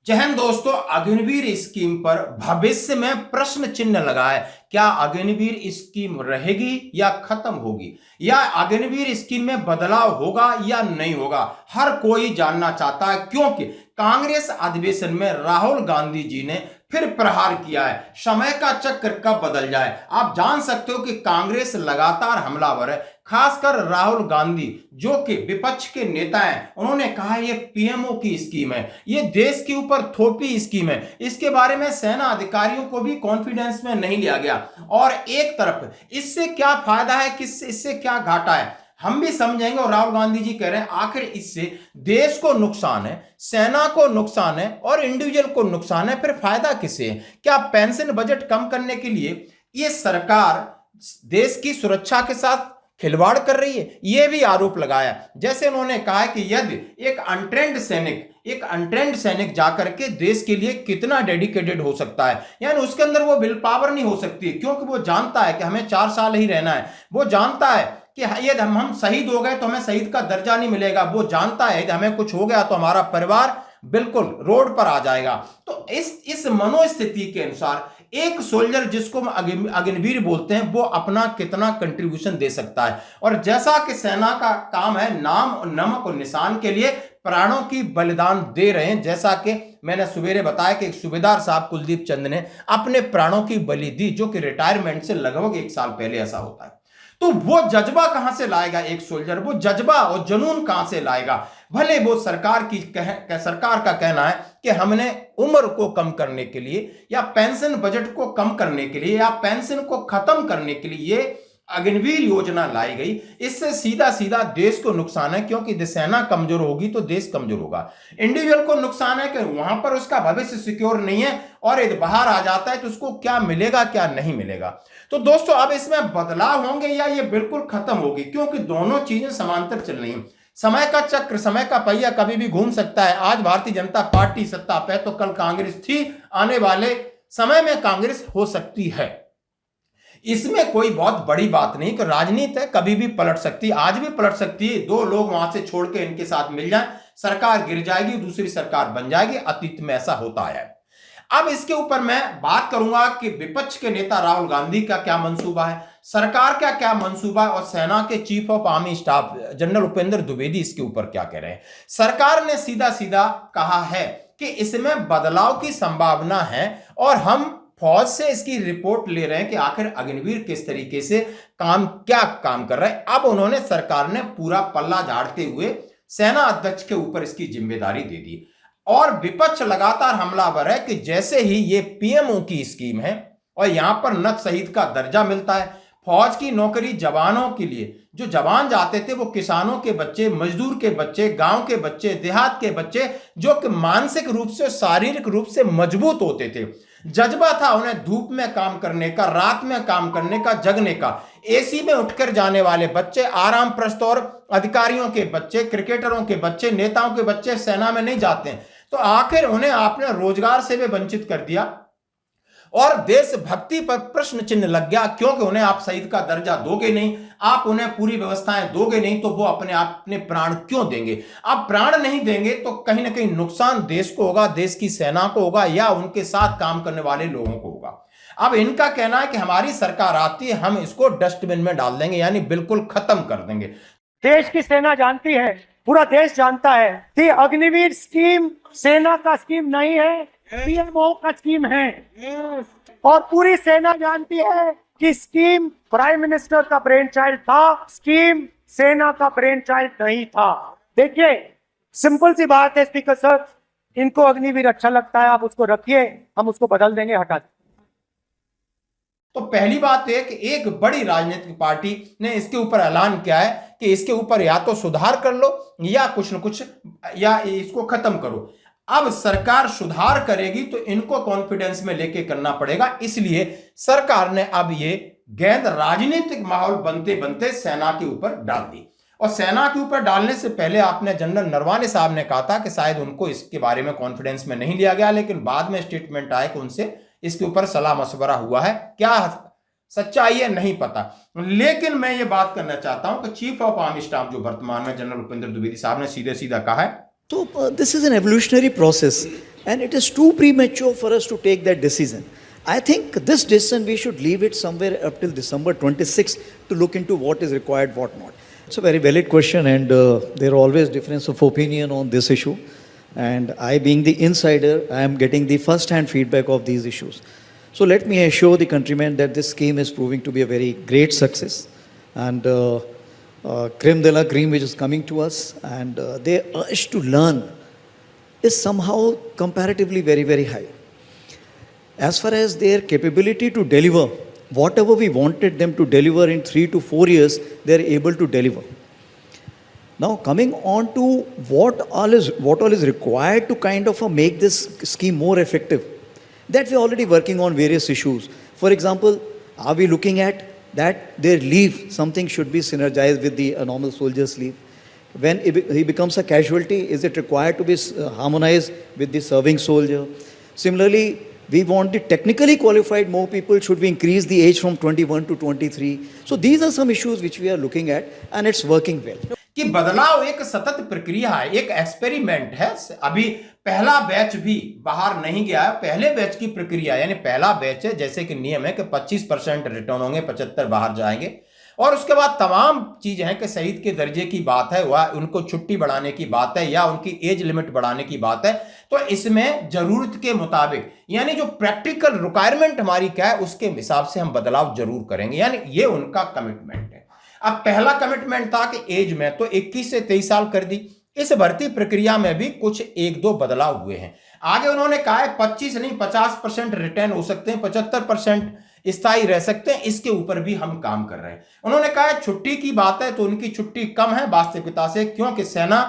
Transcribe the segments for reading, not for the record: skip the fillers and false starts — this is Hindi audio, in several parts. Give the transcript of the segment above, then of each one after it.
जय हिंद दोस्तों। अग्निवीर स्कीम पर भविष्य में प्रश्न चिन्ह लगा है। क्या अग्निवीर स्कीम रहेगी या खत्म होगी, या अग्निवीर स्कीम में बदलाव होगा या नहीं होगा, हर कोई जानना चाहता है। क्योंकि कांग्रेस अधिवेशन में राहुल गांधी जी ने फिर प्रहार किया है। समय का चक्र कब बदल जाए आप जान सकते हो कि कांग्रेस लगातार हमलावर है। खासकर राहुल गांधी जो कि विपक्ष के नेता हैं, उन्होंने कहा ये पीएमओ की स्कीम है, ये देश के ऊपर थोपी स्कीम है। इसके बारे में सेना अधिकारियों को भी कॉन्फिडेंस में नहीं लिया गया। और एक तरफ इससे क्या फायदा है, इससे क्या घाटा है, हम भी समझेंगे। और राहुल गांधी जी कह रहे हैं आखिर इससे देश को नुकसान है, सेना को नुकसान है और इंडिविजुअल को नुकसान है, फिर फायदा किसे है? क्या पेंशन बजट कम करने के लिए ये सरकार देश की सुरक्षा के साथ खिलवाड़ कर रही है? यह भी आरोप लगाया। जैसे उन्होंने कहा कि यदि एक अनट्रेंड सैनिक जाकर के देश के लिए कितना डेडिकेटेड हो सकता है, यानी उसके अंदर वो विल पावर नहीं हो सकती, क्योंकि वो जानता है कि हमें 4 साल ही रहना है। वो जानता है कि यदि हम शहीद हो गए तो हमें शहीद का दर्जा नहीं मिलेगा। वो जानता है यदि हमें कुछ हो गया तो हमारा परिवार बिल्कुल रोड पर आ जाएगा। तो इस मनोस्थिति के अनुसार एक सोल्जर जिसको हम अग्निवीर बोलते हैं, वो अपना कितना कंट्रीब्यूशन दे सकता है। और जैसा कि सेना का काम है नाम और नमक और निशान के लिए प्राणों की बलिदान दे रहे हैं, जैसा कि मैंने सवेरे बताया कि एक सूबेदार साहब कुलदीप चंद ने अपने प्राणों की बलि दी, जो कि रिटायरमेंट से लगभग 1 साल पहले ऐसा होता है। तो वो जज्बा कहां से लाएगा एक सोल्जर, वो जज्बा और जुनून कहां से लाएगा? भले वो सरकार का कहना है कि हमने उम्र को कम करने के लिए या पेंशन बजट को कम करने के लिए या पेंशन को खत्म करने के लिए ये अग्निवीर योजना लाई गई। इससे सीधा सीधा देश को नुकसान है, क्योंकि सेना कमजोर होगी तो देश कमजोर होगा। इंडिविजुअल को नुकसान है कि वहां पर उसका भविष्य सिक्योर नहीं है, और यदि बाहर आ जाता है तो उसको क्या मिलेगा क्या नहीं मिलेगा। तो दोस्तों अब इसमें बदलाव होंगे या ये बिल्कुल खत्म होगी, क्योंकि दोनों चीजें समांतर चल रही हैं। समय का चक्र, समय का पहिया कभी भी घूम सकता है। आज भारतीय जनता पार्टी सत्ता पे तो कल कांग्रेस थी, आने वाले समय में कांग्रेस हो सकती है। इसमें कोई बहुत बड़ी बात नहीं कि राजनीति है, कभी भी पलट सकती है, आज भी पलट सकती है। 2 लोग वहां से छोड़ के इनके साथ मिल जाएं, सरकार गिर जाएगी, दूसरी सरकार बन जाएगी। अतीत में ऐसा होता है। अब इसके ऊपर मैं बात करूंगा कि विपक्ष के नेता राहुल गांधी का क्या मंसूबा है, सरकार का क्या मंसूबा है, और सेना के chief of army staff general Upendra Dwivedi इसके ऊपर क्या कह रहे हैं। सरकार ने सीधा सीधा कहा है कि इसमें बदलाव की संभावना है, और हम फौज से इसकी रिपोर्ट ले रहे हैं कि आखिर अग्निवीर किस तरीके से क्या काम कर रहा है। अब उन्होंने, सरकार ने पूरा पल्ला झाड़ते हुए सेना अध्यक्ष के ऊपर इसकी जिम्मेदारी दे दी। और विपक्ष लगातार हमलावर है कि जैसे ही ये पीएमओ की स्कीम है और यहां पर नक्श शहीद का दर्जा मिलता है, फौज की नौकरी जवानों के लिए, जो जवान जाते थे वो किसानों के बच्चे, मजदूर के बच्चे, गांव के बच्चे, देहात के बच्चे, जो कि मानसिक रूप से शारीरिक रूप से मजबूत होते थे। जज्बा था उन्हें धूप में काम करने का, रात में काम करने का, जगने का। एसी में उठकर जाने वाले बच्चे, आराम प्रस्त और अधिकारियों के बच्चे, क्रिकेटरों के बच्चे, नेताओं के बच्चे सेना में नहीं जाते हैं। तो आखिर उन्हें आपने रोजगार से भी वंचित कर दिया और देशभक्ति पर प्रश्न चिन्ह लग गया, क्योंकि उन्हें आप शहीद का दर्जा दोगे नहीं, आप उन्हें पूरी व्यवस्थाएं दोगे नहीं, तो वो अपने प्राण क्यों देंगे? आप प्राण नहीं देंगे तो कहीं ना कहीं नुकसान देश को होगा, देश की सेना को होगा, या उनके साथ काम करने वाले लोगों को होगा। अब इनका कहना है कि हमारी सरकार आती है, हम इसको डस्टबिन में डाल देंगे, यानी बिल्कुल खत्म कर देंगे। देश की सेना जानती है, पूरा देश जानता है कि अग्निवीर स्कीम सेना का स्कीम नहीं है, पीएमओ का स्कीम है। और पूरी सेना जानती है कि स्कीम प्राइम मिनिस्टर का ब्रेन चाइल्ड था, स्कीम सेना का ब्रेन चाइल्ड नहीं था। देखिए सिंपल सी बात है स्पीकर सर, इनको अग्निवीर अच्छा लगता है, आप उसको रखिए, हम उसको बदल देंगे, हटा देंगे। तो पहली बात है कि एक बड़ी राजनीतिक पार्टी ने इसके ऊपर ऐलान किया है कि इसके ऊपर या तो सुधार कर लो या कुछ न कुछ, या इसको खत्म करो। अब सरकार सुधार करेगी तो इनको कॉन्फिडेंस में लेके करना पड़ेगा, इसलिए सरकार ने अब ये गेंद राजनीतिक माहौल बनते बनते सेना के ऊपर डाल दी। और सेना के ऊपर डालने से पहले आपने जनरल नरवाने साहब ने कहा था कि शायद उनको इसके बारे में कॉन्फिडेंस में नहीं लिया गया, लेकिन बाद में स्टेटमेंट आए कि उनसे इसके ऊपर सलाह मशवरा हुआ है। क्या सच्चाई है नहीं पता, लेकिन मैं ये बात करना चाहता हूं कि चीफ ऑफ आर्मी स्टाफ जो वर्तमान में जनरल उपेंद्र द्विवेदी साहब ने सीधे सीधा कहा है So, this is an evolutionary process, and it is too premature for us to take that decision. I think this decision we should leave it somewhere up till December 26 to look into what is required, what not. It's a very valid question, and there are always difference of opinion on this issue. And I, being the insider, I am getting the first-hand feedback of these issues. So let me assure the countrymen that this scheme is proving to be a very great success, and creme de la creme which is coming to us, and their urge to learn is somehow comparatively very, very high. As far as their capability to deliver, whatever we wanted them to deliver in 3 to 4 years, they are able to deliver. Now, coming on to what all is required to kind of make this scheme more effective, that we're already working on various issues. For example, are we looking at that their leave, something should be synergized with the normal soldier's leave? When he becomes a casualty, is it required to be harmonized with the serving soldier? Similarly, we want the technically qualified more people. Should we increase the age from 21 to 23? So these are some issues which we are looking at, and it's working well. कि बदलाव एक सतत प्रक्रिया है, एक एक्सपेरिमेंट है। अभी पहला बैच भी बाहर नहीं गया है, पहले बैच की प्रक्रिया, यानी पहला बैच है, जैसे कि नियम है कि 25% रिटर्न होंगे, 75 बाहर जाएंगे, और उसके बाद तमाम चीजें हैं कि शहीद के दर्जे की बात है, वह उनको छुट्टी बढ़ाने की बात है या उनकी एज लिमिट बढ़ाने की बात है। तो इसमें जरूरत के मुताबिक, यानी जो प्रैक्टिकल रिक्वायरमेंट हमारी क्या है, उसके हिसाब से हम बदलाव जरूर करेंगे, यानी ये उनका कमिटमेंट है। अब पहला कमिटमेंट था कि एज में तो 21 से 23 साल कर दी। इस भर्ती प्रक्रिया में भी कुछ 1-2 बदलाव हुए हैं। आगे उन्होंने कहा है 25 नहीं 50% रिटर्न हो सकते हैं, 75% स्थायी रह सकते हैं, इसके ऊपर भी हम काम कर रहे हैं। उन्होंने कहा है छुट्टी की बात है तो उनकी छुट्टी कम है वास्तविकता से, क्योंकि सेना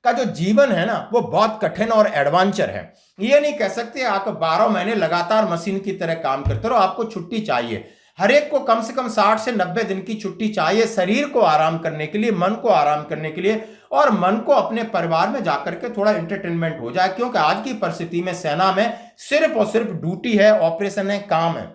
का जो जीवन है ना वो बहुत कठिन और एडवेंचर है। ये नहीं कह सकते आप 12 महीने लगातार मशीन की तरह काम करते रहो, आपको छुट्टी चाहिए। हर एक को कम से कम 60 से 90 दिन की छुट्टी चाहिए, शरीर को आराम करने के लिए, मन को आराम करने के लिए, और मन को अपने परिवार में जाकर के थोड़ा एंटरटेनमेंट हो जाए, क्योंकि आज की परिस्थिति में सेना में सिर्फ और सिर्फ ड्यूटी है, ऑपरेशन है, काम है।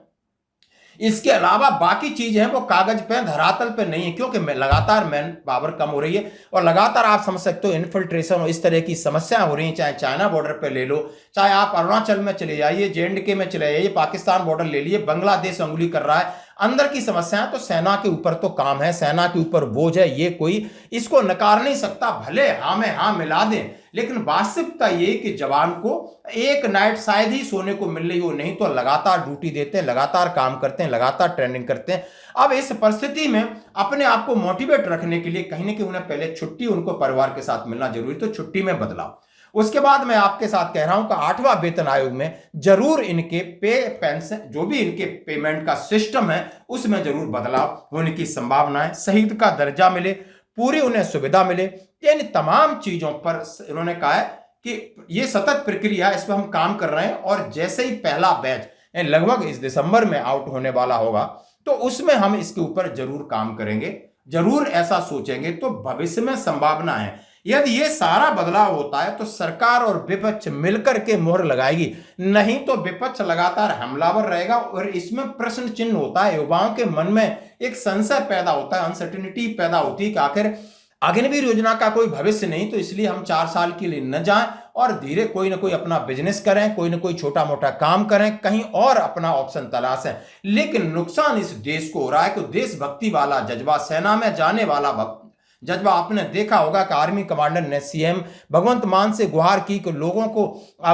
इसके अलावा बाकी चीजें हैं वो कागज पे, धरातल पे नहीं है, क्योंकि लगातार मैन पावर कम हो रही है और लगातार आप समझ सकते हो इन्फिल्ट्रेशन और इस तरह की समस्याएं हो रही हैं। चाहे चाइना बॉर्डर पे ले लो, चाहे आप अरुणाचल में चले जाइए, JNK में चले जाइए, पाकिस्तान बॉर्डर ले लिए, बांग्लादेश उंगली कर रहा है, अंदर की समस्याएं। तो सेना के ऊपर तो काम है, सेना के ऊपर बोझ है, ये कोई इसको नकार नहीं सकता। भले हाँ में हाँ मिला दें, लेकिन वास्तविकता ये कि जवान को एक नाइट शायद ही सोने को मिल रही हो, नहीं तो लगातार ड्यूटी देते हैं, लगातार काम करते हैं, लगातार ट्रेनिंग करते हैं। अब इस परिस्थिति में अपने आप को मोटिवेट रखने के लिए कहीं ना कहीं उन्हें पहले छुट्टी, उनको परिवार के साथ मिलना जरूरी, तो छुट्टी में बदलाव। उसके बाद मैं आपके साथ कह रहा हूं कि 8वां वेतन आयोग में जरूर इनके पे पेंशन, जो भी इनके पेमेंट का सिस्टम है, उसमें जरूर बदलाव होने की संभावना है। शहीद का दर्जा मिले, पूरी उन्हें सुविधा मिले, यानी तमाम चीजों पर इन्होंने कहा है कि ये सतत प्रक्रिया, इस पर हम काम कर रहे हैं। और जैसे ही पहला बैच लगभग इस दिसंबर में आउट होने वाला होगा, तो उसमें हम इसके ऊपर जरूर काम करेंगे, जरूर ऐसा सोचेंगे। तो भविष्य में संभावना है, यदि ये सारा बदलाव होता है तो सरकार और विपक्ष मिलकर के मोहर लगाएगी, नहीं तो विपक्ष लगातार हमलावर रहेगा। और इसमें प्रश्न चिन्ह होता है, युवाओं के मन में एक संशय पैदा होता है, अनसर्टिनिटी पैदा होती है कि आखिर अग्निवीर योजना का कोई भविष्य नहीं, तो इसलिए हम 4 साल के लिए न जाएं और धीरे कोई ना कोई अपना बिजनेस करें, कोई ना कोई छोटा मोटा काम करें, कहीं और अपना ऑप्शन तलाशें। लेकिन नुकसान इस देश को हो रहा है कि देशभक्ति वाला जज्बा, सेना में जाने वाला जज्बा, आपने देखा होगा कि आर्मी कमांडर ने CM भगवंत मान से गुहार की कि लोगों को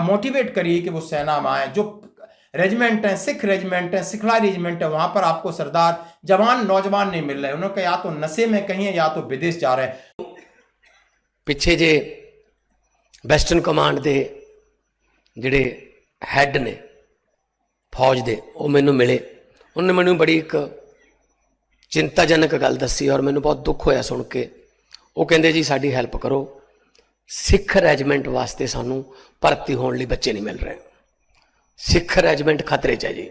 मोटिवेट करिए कि वो सेना में आए। जो रेजिमेंट है, सिख रेजिमेंट है, सिखला रेजिमेंट है, वहां पर आपको सरदार जवान नौजवान नहीं मिल रहे, उन्होंने या तो नशे में कहीं है या तो विदेश जा रहे हैं। पिछे जे वैसटर्न कमांड के जिहड़े हैड ने फौज दे, वो मैनू मिले, उन्होंने मैनू बड़ी एक चिंताजनक गल दसी और मैनू बहुत दुख होया सुन के। वो कहते जी साडी हैल्प करो, सिख रेजिमेंट वास्ते सानू भर्ती होने लिए बच्चे नहीं मिल रहे, सिख रेजिमेंट खतरे च है जी।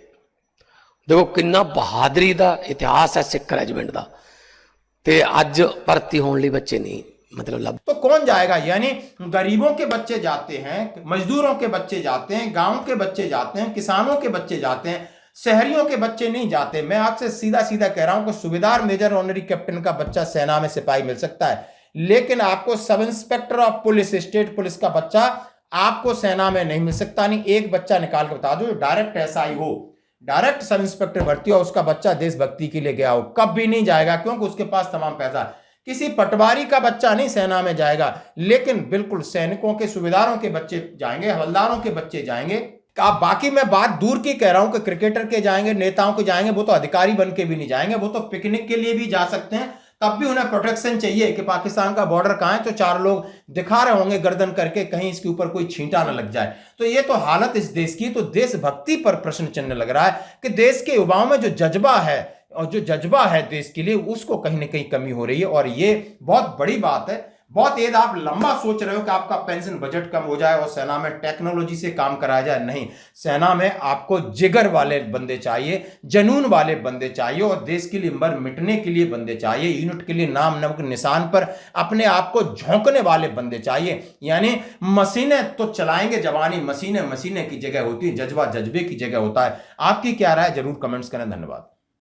देखो कितना बहादरी का इतिहास है सिख रेजिमेंट का, ते अज भर्ती होने लिए बच्चे नहीं मतलब लब। तो कौन जाएगा? यानी गरीबों के बच्चे जाते हैं, मजदूरों के बच्चे जाते हैं, गांव के बच्चे जाते हैं, किसानों के बच्चे जाते हैं, शहरियों के बच्चे नहीं जाते। मैं आपसे सीधा सीधा कह रहा हूं कि सूबेदार मेजर ऑनरी कैप्टन का बच्चा सेना में सिपाही मिल सकता है, लेकिन आपको sub inspector of police, state police का बच्चा आपको सेना में नहीं मिल सकता। नहीं, एक बच्चा निकाल के बता दो जो डायरेक्ट एसआई हो, डायरेक्ट सब इंस्पेक्टर भर्ती हो, उसका बच्चा देशभक्ति के लिए गया हो, कभी नहीं जाएगा, क्योंकि उसके पास तमाम पैसा है। किसी पटवारी का बच्चा नहीं सेना में जाएगा, लेकिन बिल्कुल सैनिकों के, सूबेदारों के बच्चे जाएंगे, हवलदारों के बच्चे जाएंगे। आप बाकी मैं बात दूर की कह रहा हूं कि क्रिकेटर के जाएंगे, नेताओं के जाएंगे, वो तो अधिकारी बन के भी नहीं जाएंगे, वो तो पिकनिक के लिए भी जा सकते हैं, तब भी उन्हें प्रोटेक्शन चाहिए कि पाकिस्तान का बॉर्डर कहां है, तो चार लोग दिखा रहे होंगे गर्दन करके, कहीं इसके ऊपर कोई छींटा ना लग जाए। तो ये तो हालत इस देश की। तो देशभक्ति पर प्रश्न चिन्ह लग रहा है कि देश के युवाओं में जो जज्बा है और जो जज्बा है देश के लिए, उसको कहीं ना कहीं कमी हो रही है। और ये बहुत बड़ी बात है। बहुत यदि आप लंबा सोच रहे हो कि आपका पेंशन बजट कम हो जाए और सेना में टेक्नोलॉजी से काम कराया जाए, नहीं, सेना में आपको जिगर वाले बंदे चाहिए, जनून वाले बंदे चाहिए, और देश के लिए मर मिटने के लिए बंदे चाहिए, यूनिट के लिए नाम नमक निशान पर अपने आप को झोंकने वाले बंदे चाहिए। यानी मशीनें तो चलाएंगे जवानी, मशीनें मशीनें की जगह होती है, जज्बा जज्बे की जगह होता है। आपकी क्या राय, जरूर कमेंट्स करें। धन्यवाद।